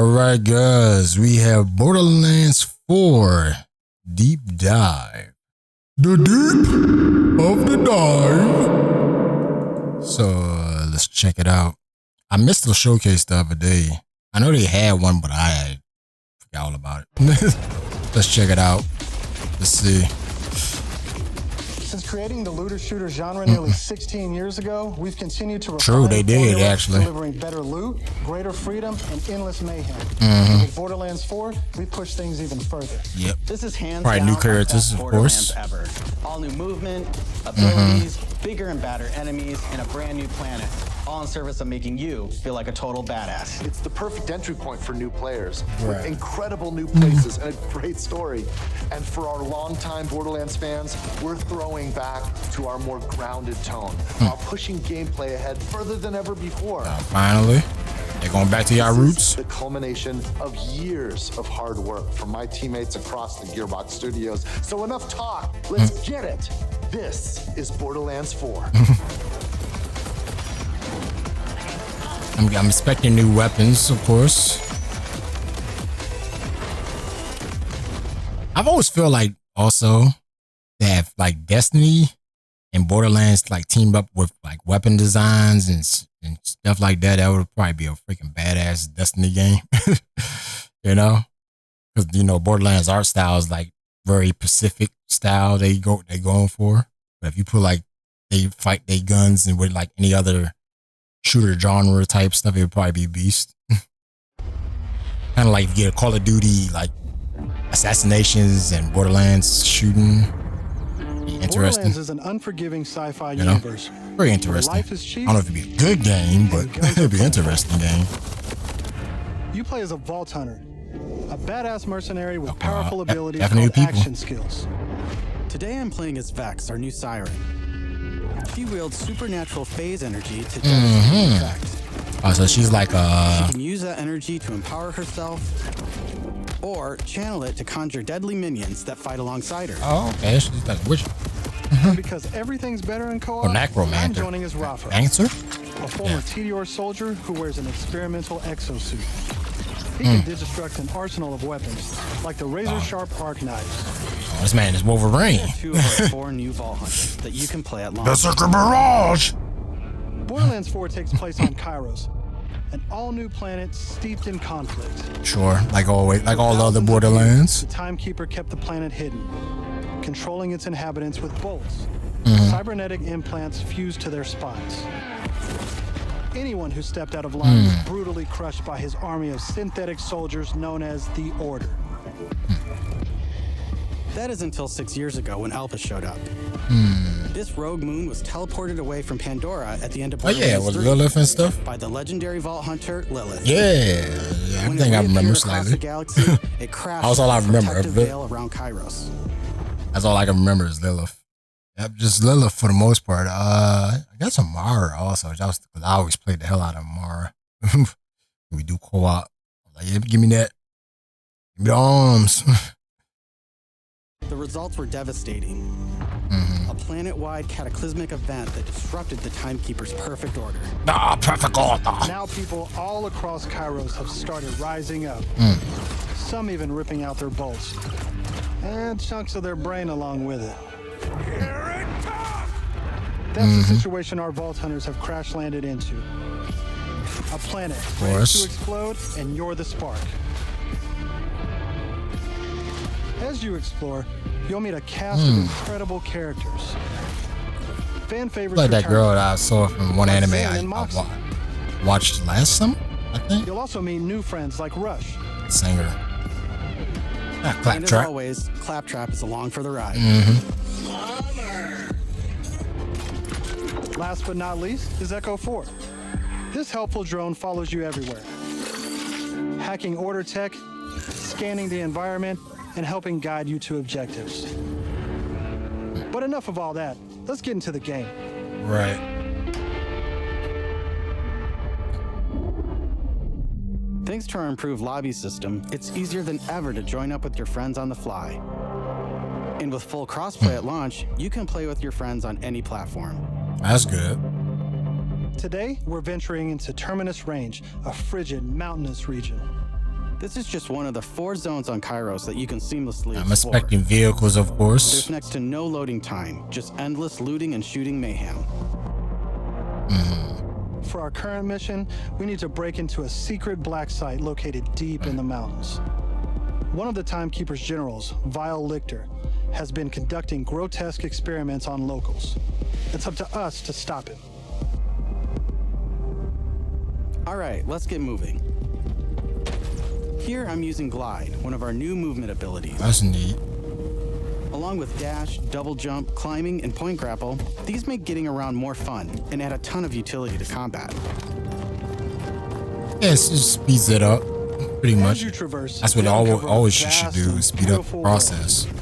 Alright guys, we have Borderlands 4 Deep Dive. The deep of the dive. So let's check it out. I missed the showcase the other day. I know they had one, but I forgot all about it. Let's check it out. Let's see. Since creating the looter shooter genre nearly 16 years ago, we've continued to True, they did actually. Delivering better loot, greater freedom, and endless mayhem. With Borderlands 4, we push things even further. Yep. This is hands Probably down new characters, of course. Ever. All new movement, abilities, bigger and badder enemies, and a brand new planet. All in service of making you feel like a total badass. It's the perfect entry point for new players, with incredible new places and a great story. And for our longtime Borderlands fans, we're throwing back to our more grounded tone, while pushing gameplay ahead further than ever before. Finally, they're going back to your roots. The culmination of years of hard work from my teammates across the Gearbox Studios. So enough talk, let's get it. This is Borderlands 4. I'm expecting new weapons, of course. I've always felt like also that like Destiny and Borderlands like teamed up with like weapon designs and stuff like that. That would probably be a freaking badass Destiny game, you know? Because you know Borderlands art style is like very Pacific style they're going for. But if you put like they fight their guns and with like any other shooter genre type stuff, it would probably be beast. Kind of like you get a Call of Duty like assassinations and Borderlands shooting. Interesting. Borderlands is an unforgiving sci-fi universe. Very interesting. Life is cheap. I don't know if it'd be a good game, but it'd be an interesting game. You play as a vault hunter, a badass mercenary with powerful abilities definitely called people. action skills. Today I'm playing as Vex, our new siren. She wields supernatural phase energy to devastate effect. Oh, so she's like She can use that energy to empower herself, or channel it to conjure deadly minions that fight alongside her. Oh, okay. She's like a witch. Because everything's better in co-op, Or necromancer. I'm joining as Rafa, Answer? a former Tediore soldier who wears an experimental exosuit. He can destruct an arsenal of weapons, like the razor-sharp arc knives. Oh, this man is Wolverine. Two of our 4 new Vault Hunters that you can play at launch. Berserker Barrage! Borderlands 4 takes place on Kairos, an all-new planet steeped in conflict. Sure, like always, like all the other Thousands of Borderlands. years, the Timekeeper kept the planet hidden, controlling its inhabitants with bolts, cybernetic implants fused to their spines. Anyone who stepped out of line was brutally crushed by his army of synthetic soldiers known as the Order. That is until 6 years ago when Alpha showed up. This rogue moon was teleported away from Pandora at the end of Oh yeah, Borderlands with 3 Lilith and stuff. by the legendary Vault Hunter Lilith. Yeah, I When think it I remember reappeared across slightly. the galaxy, it crashed That's all I the remember protective of it. veil around Kairos. That's all I can remember is Lilith. Yep, just Lilith for the most part. I guess Amara also. Because I always played the hell out of Amara. We do co-op. Like, yeah, give me that. Give me the arms. The results were devastating. A planet-wide cataclysmic event that disrupted the Timekeeper's perfect order. Ah, perfect order. Now people all across Kairos have started rising up. Some even ripping out their bolts. And chunks of their brain along with it. That's the situation our Vault Hunters have crash-landed into. A planet ready to explode, and you're the spark. As you explore, you'll meet a cast of incredible characters. Fan favorites Like that return. girl that I saw from one anime Zane I and Moxie. watched last summer, I think. You'll also meet new friends like Rush. Singer. Ah, And as Claptrap. always, Claptrap is along for the ride. Last but not least is Echo 4. This helpful drone follows you everywhere, hacking order tech, scanning the environment, and helping guide you to objectives. But enough of all that. Let's get into the game. Right. Thanks to our improved lobby system, it's easier than ever to join up with your friends on the fly. And with full crossplay at launch, you can play with your friends on any platform. That's good. Today, we're venturing into Terminus Range, a frigid, mountainous region. This is just one of the 4 zones on Kairos that you can seamlessly I'm explore. expecting vehicles, of course. There's next to no loading time, just endless looting and shooting mayhem. For our current mission, we need to break into a secret black site located deep in the mountains. One of the Timekeeper's generals, Vile Lichter, has been conducting grotesque experiments on locals. It's up to us to stop him. All right, let's get moving. Here I'm using Glide, one of our new movement abilities. That's neat. Along with dash, double jump, climbing, and point grapple, these make getting around more fun and add a ton of utility to combat. Yes, it just speeds it up, pretty much. As you traverse, That's what you uncover always a you should vast do, and is speed up the beautiful process. world.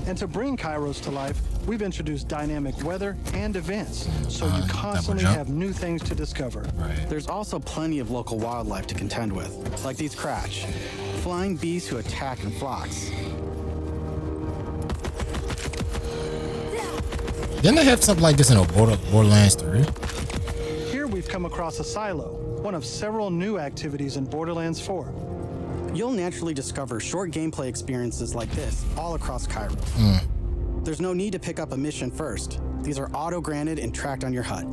And to bring Kairos to life, we've introduced dynamic weather and events, so you constantly jump. have new things to discover. Right. There's also plenty of local wildlife to contend with, like these Cratch, flying beasts who attack in flocks. Didn't they have something like this in Borderlands 3? Here we've come across a silo, one of several new activities in Borderlands 4. You'll naturally discover short gameplay experiences like this all across Cairo. There's no need to pick up a mission first. These are auto-granted and tracked on your HUD.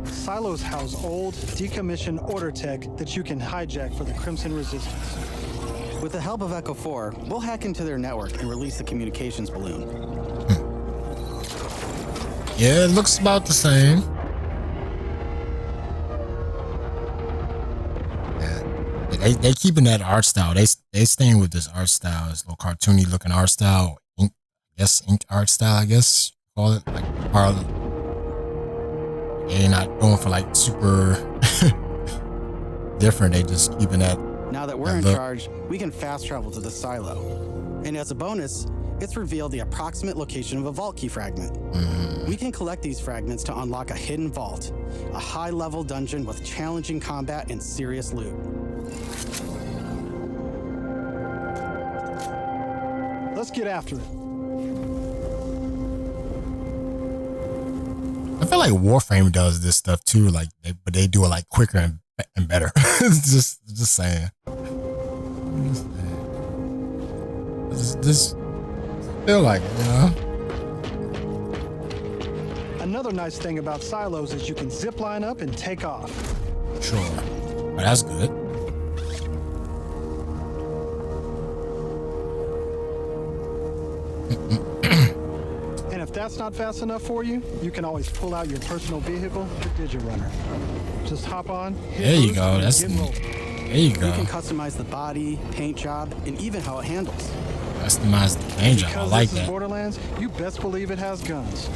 Silos house old, decommissioned order tech that you can hijack for the Crimson Resistance. With the help of Echo 4, we'll hack into their network and release the communications balloon. Yeah, it looks about the same. Yeah. They keeping that art style. They staying with this art style, this little cartoony looking art style. Ink art style, I guess. Call it like part of, they're not going for like super different. They just keeping that. Now that we're in look. charge, we can fast travel to the silo. And as a bonus, it's revealed the approximate location of a vault key fragment. We can collect these fragments to unlock a hidden vault, a high-level dungeon with challenging combat and serious loot. Let's get after it. I feel like Warframe does this stuff too, like but they do it like quicker and better. just saying. Just feel like it, you know. Another nice thing about silos is you can zip line up and take off. Sure, but that's good. And if that's not fast enough for you, you can always pull out your personal vehicle, the Digirunner. Just hop on. hit There you boost, go. and That's get neat. rolling. There you You can go. customize the body, paint job, and even how it handles. Customize the paint job. I Because like this is that. Borderlands, you best believe it has guns.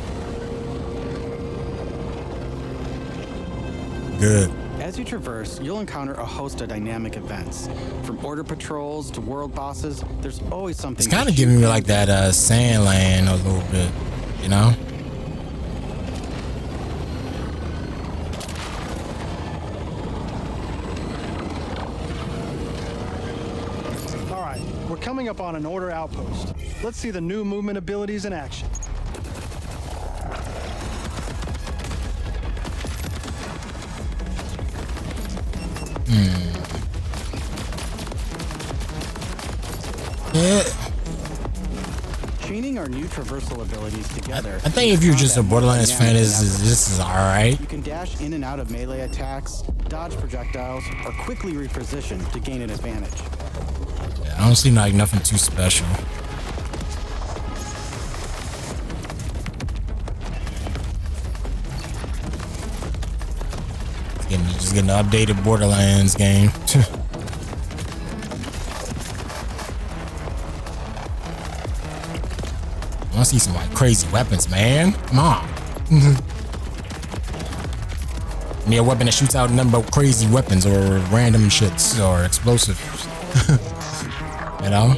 Good. As you traverse, you'll encounter a host of dynamic events. From order patrols to world bosses, there's always something. It's kind of giving me like that Sandland a little bit, you know. All right, we're coming up on an order outpost. Let's see the new movement abilities in action. Yeah. Chaining our new traversal abilities together. I think if you're just a Borderlands fan, this is all right. You can dash in and out of melee attacks, dodge projectiles, or quickly reposition to gain an advantage. Yeah, I don't see like nothing too special. Just getting an updated Borderlands game. I want to see some like crazy weapons, man. Come on. Need a weapon that shoots out a number of crazy weapons or random shits or explosives. You know?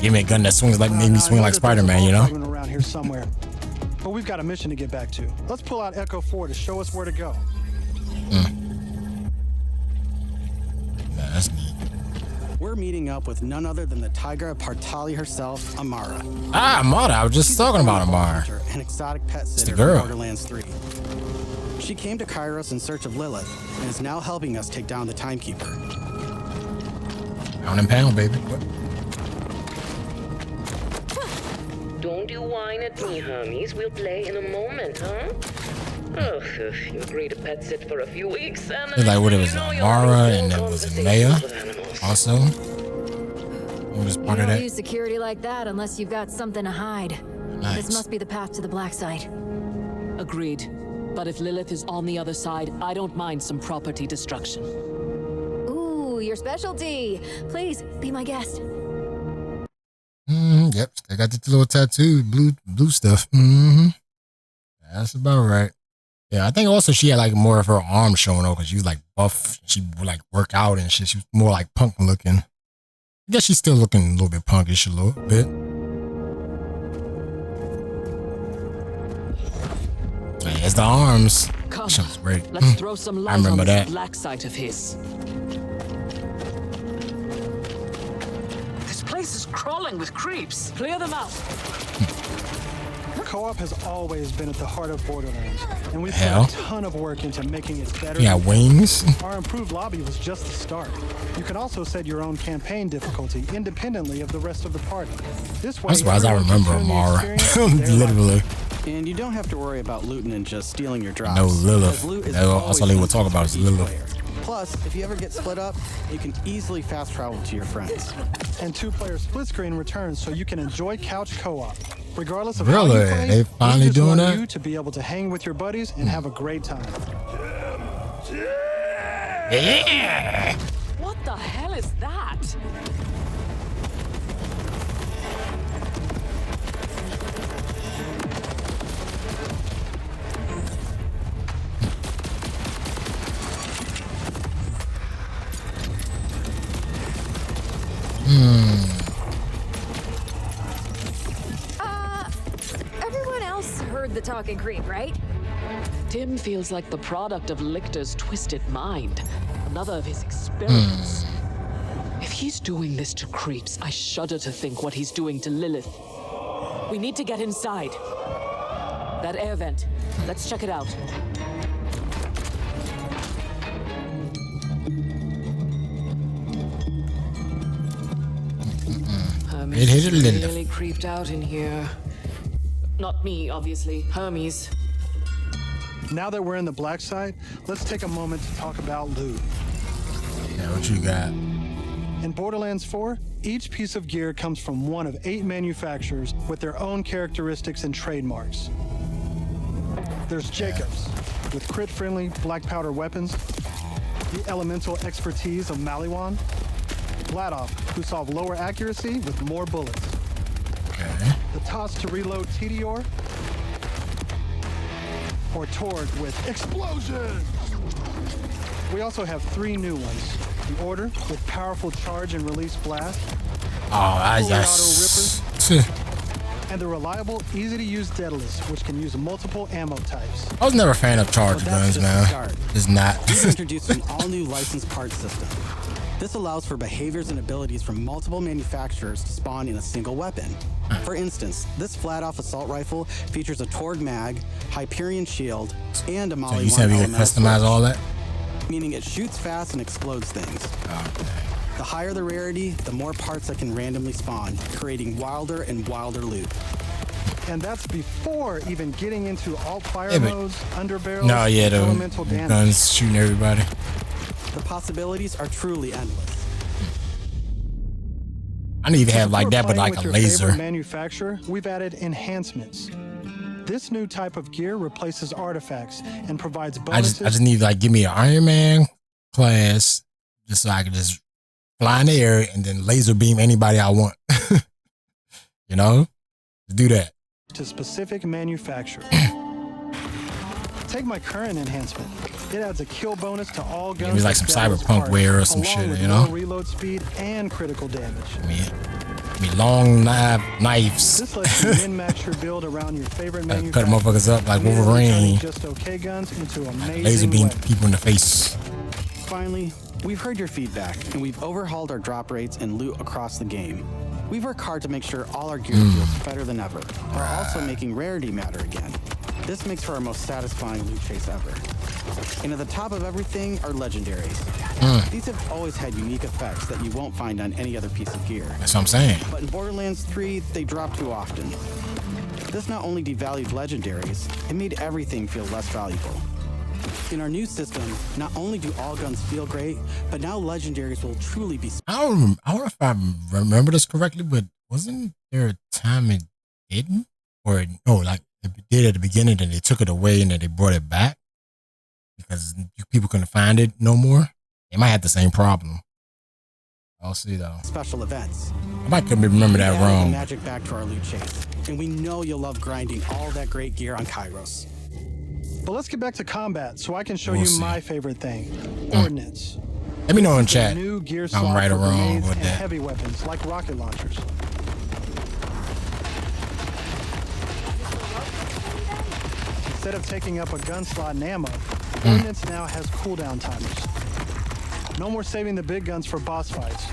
Give me a gun that swings like made me swing like Spider-Man, you know? Around here somewhere. But we've got a mission to get back to. Let's pull out Echo 4 to show us where to go. Yeah, that's neat. We're meeting up with none other than the Tigra Partali herself, Amara. Ah, Amara, I was just She's talking a about former Amara. hunter and exotic pet sitter the girl. from Borderlands 3. She came to Kairos in search of Lilith and is now helping us take down the Timekeeper. Pound and pound, baby. What? Don't you whine at me, homies. We'll play in a moment, huh? Oh, you agree to pet sit for a few weeks, and It's like what it was, Mara, and then was it Maya also? Who was part You of don't that? use security like that unless you've got something to hide. Nice. This must be the path to the black site. Agreed. But if Lilith is on the other side, I don't mind some property destruction. Ooh, your specialty. Please, be my guest. Yep, they got the little tattoo, blue stuff. That's about right. Yeah, I think also she had like more of her arms showing off because she was like buff. She would like work out and shit. She was more like punk looking. I guess she's still looking a little bit punkish a little bit. There's the arms. Come, That was great. let's throw some light on remember this that. black site of his. This place is crawling with creeps. Clear them out. Co-op has always been at the heart of Borderlands, and we've Hell. put a ton of work into making it better. Yeah, wings. Our improved lobby was just the start. You can also set your own campaign difficulty independently of the rest of the party. This way, I'm surprised I everyone remember can tune the Amara. experience their Literally. And you don't have to worry about looting and just stealing your drops. No Lilith. because loot is That's always all they would useful talk about is for each Lilith. player. Plus, if you ever get split up, you can easily fast travel to your friends. And two-player split screen returns so you can enjoy couch co-op. Regardless of how Really? you play, They finally we just doing want that? you to be able to hang with your buddies and have a great time. Yeah. What the hell is that? Everyone else heard the talking creep, right? Tim feels like the product of Lichter's twisted mind. Another of his experiments. If he's doing this to creeps, I shudder to think what he's doing to Lilith. We need to get inside. That air vent. Let's check it out. It hit it, Linda. Really creeped out in here. Not me, obviously. Hermes. Now that we're in the black site, let's take a moment to talk about loot. Yeah, what you got? In Borderlands 4, each piece of gear comes from one of 8 manufacturers with their own characteristics and trademarks. There's Jacobs, with crit-friendly black powder weapons, the elemental expertise of Maliwan, Vladoff, who solve lower accuracy with more bullets, Okay. the toss to reload Tedior, or Torg with explosion. We also have 3 new ones. The Order with powerful charge and release blast, Oh, I Fully just. and the reliable, easy-to-use Daedalus, which can use multiple ammo types. I was never a fan of charge But guns, that's just the man. start. It's not. We've introduced an all-new licensed parts system. This allows for behaviors and abilities from multiple manufacturers to spawn in a single weapon. For instance, this flat-off assault rifle features a Torg mag, Hyperion shield, and a So Molly you said we could customize all that? meaning it shoots fast and explodes things. The higher the rarity, the more parts that can randomly spawn, creating wilder and wilder loot. And that's before even getting into alt-fire Yeah, but- modes, underbarrels, No, yeah, and the elemental damage. guns shooting everybody. The possibilities are truly endless. I need to have like Before that, but playing like with a your laser. favorite manufacturer, we've added enhancements. This new type of gear replaces artifacts and provides I bonuses. just need to like give me an Iron Man class, just so I can just fly in the air and then laser beam anybody I want. You know, do that. to specific manufacturers. Take my current enhancement. It adds a kill bonus to all guns. Give me like some with Daedalus cyberpunk parts, wear or some along shit, with you know? more reload speed and critical damage. I mean long knives. This lets you min-max your build around your favorite Cut manufacturer. motherfuckers up like immediately turning Wolverine. Just okay guns into amazing Laser beam weapons. people in the face. Finally, we've heard your feedback, and we've overhauled our drop rates and loot across the game. We've worked hard to make sure all our gear feels better than ever, while also making rarity matter again. This makes for our most satisfying loot chase ever. And at the top of everything are legendaries. These have always had unique effects that you won't find on any other piece of gear. That's what I'm saying. But in Borderlands 3, they drop too often. This not only devalued legendaries, it made everything feel less valuable. In our new system, not only do all guns feel great, but now legendaries will truly be... I don't know if I remember this correctly, but wasn't there a time it didn't? Or, no, like it did at the beginning and they took it away and then they brought it back? Because people couldn't find it no more? They might have the same problem. I'll see though. Special events. I might could remember that wrong. Magic back to our loot chase, and we know you'll love grinding all that great gear on Kairos. But let's get back to combat so I can show you my favorite thing, ordnance. Let me know in chat. New gear I'm slot right for or wrong grenades with and that. heavy weapons like rocket launchers. Instead of taking up a gun slot and ammo, ordnance now has cooldown timers. No more saving the big guns for boss fights.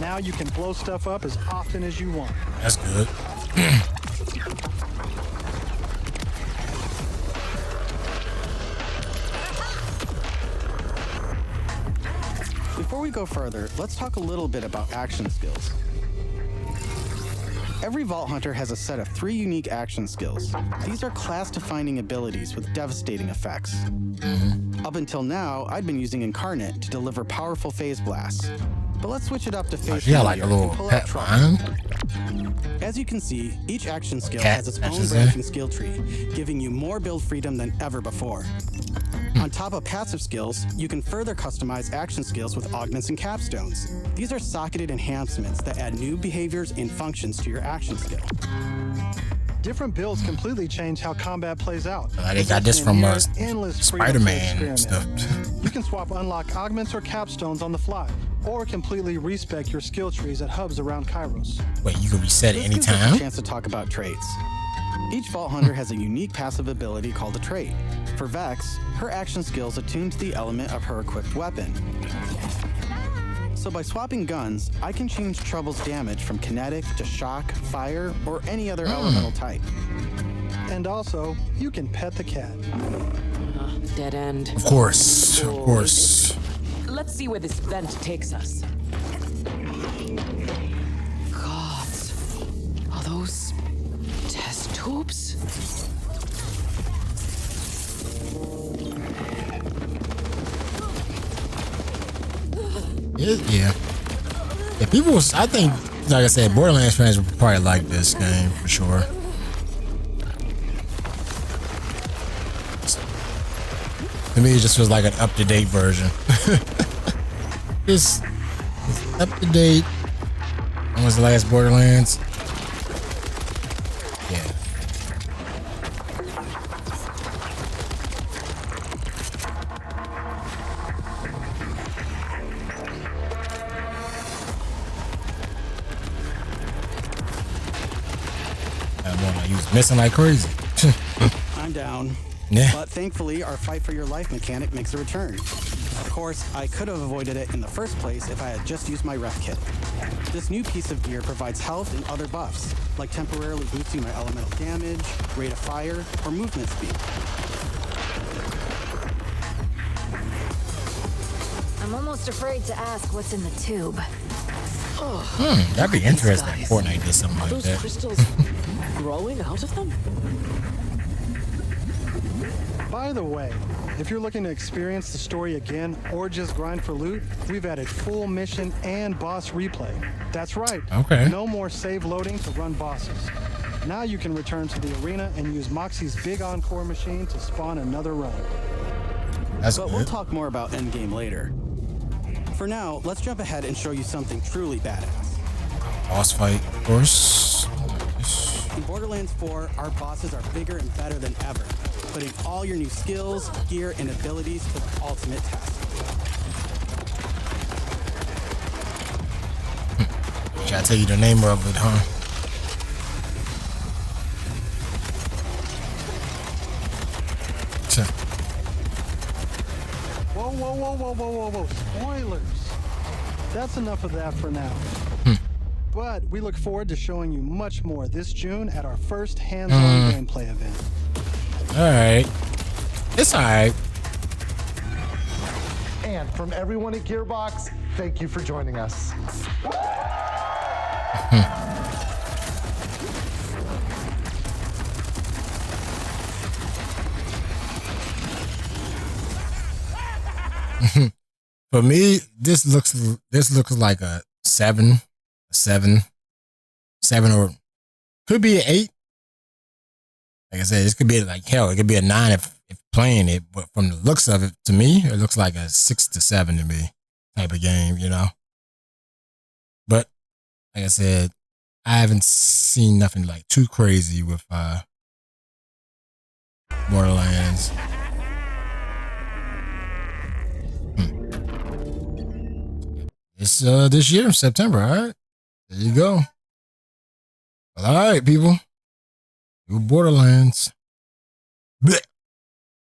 Now you can blow stuff up as often as you want. That's good. Before we go further, let's talk a little bit about action skills. Every Vault Hunter has a set of 3 unique action skills. These are class-defining abilities with devastating effects. Up until now, I'd been using Incarnate to deliver powerful phase blasts. But let's switch it up to phase Yeah, like a failure and little pull out pet trouble. line. As you can see, each action skill Cat has its own matches branching skill tree, giving you more build freedom than ever before. On top of passive skills, you can further customize action skills with augments and capstones. These are socketed enhancements that add new behaviors and functions to your action skill. Different builds completely change how combat plays out. They got this from endless Spider-Man stuff. You can swap unlock augments or capstones on the fly, or completely respec your skill trees at hubs around Kairos. Wait, you can reset This it gives us anytime? a chance to talk about traits. Each Vault Hunter has a unique passive ability called a trait. For Vex, her action skills attune to the element of her equipped weapon. So by swapping guns, I can change Trouble's damage from kinetic to shock, fire, or any other elemental type. And also, you can pet the cat. Dead end. Of course, of course. Let's see where this vent takes us. Gods. Are those test tubes? Yeah. Yeah, people, I think, like I said, Borderlands fans would probably like this game for sure. To me, it just feels like an up-to-date version. It's up-to-date. When was the last Borderlands? Yeah. He was missing like crazy. I'm down. Yeah. But thankfully, our fight for your life mechanic makes a return. Of course, I could have avoided it in the first place if I had just used my ref kit. This new piece of gear provides health and other buffs, like temporarily boosting my elemental damage, rate of fire, or movement speed. I'm almost afraid to ask what's in the tube. That'd be interesting if Fortnite did something Are like those that. crystals growing out of them? By the way, if you're looking to experience the story again or just grind for loot, we've added full mission and boss replay. That's right. Okay. No more save loading to run bosses. Now you can return to the arena and use Moxie's big encore machine to spawn another run. That's But good. we'll talk more about endgame later. For now, let's jump ahead and show you something truly badass. Boss fight, of course. In Borderlands 4, our bosses are bigger and better than ever, putting all your new skills, gear, and abilities to the ultimate test. Should I tell you the name of it, huh? Whoa, whoa, whoa, whoa, whoa, whoa, whoa. Spoilers. That's enough of that for now. But we look forward to showing you much more this June at our first hands-on gameplay event. Alright. It's alright. And from everyone at Gearbox, thank you for joining us. For me, this looks like a 7, or could be an 8. Like I said, this could be like hell. It could be a 9 if playing it, but from the looks of it, to me, it looks like a 6 to 7 to me type of game, you know. But like I said, I haven't seen nothing like too crazy with Borderlands. It's this year, September, all right? There you go. Well, all right, people. Do Borderlands. Blech.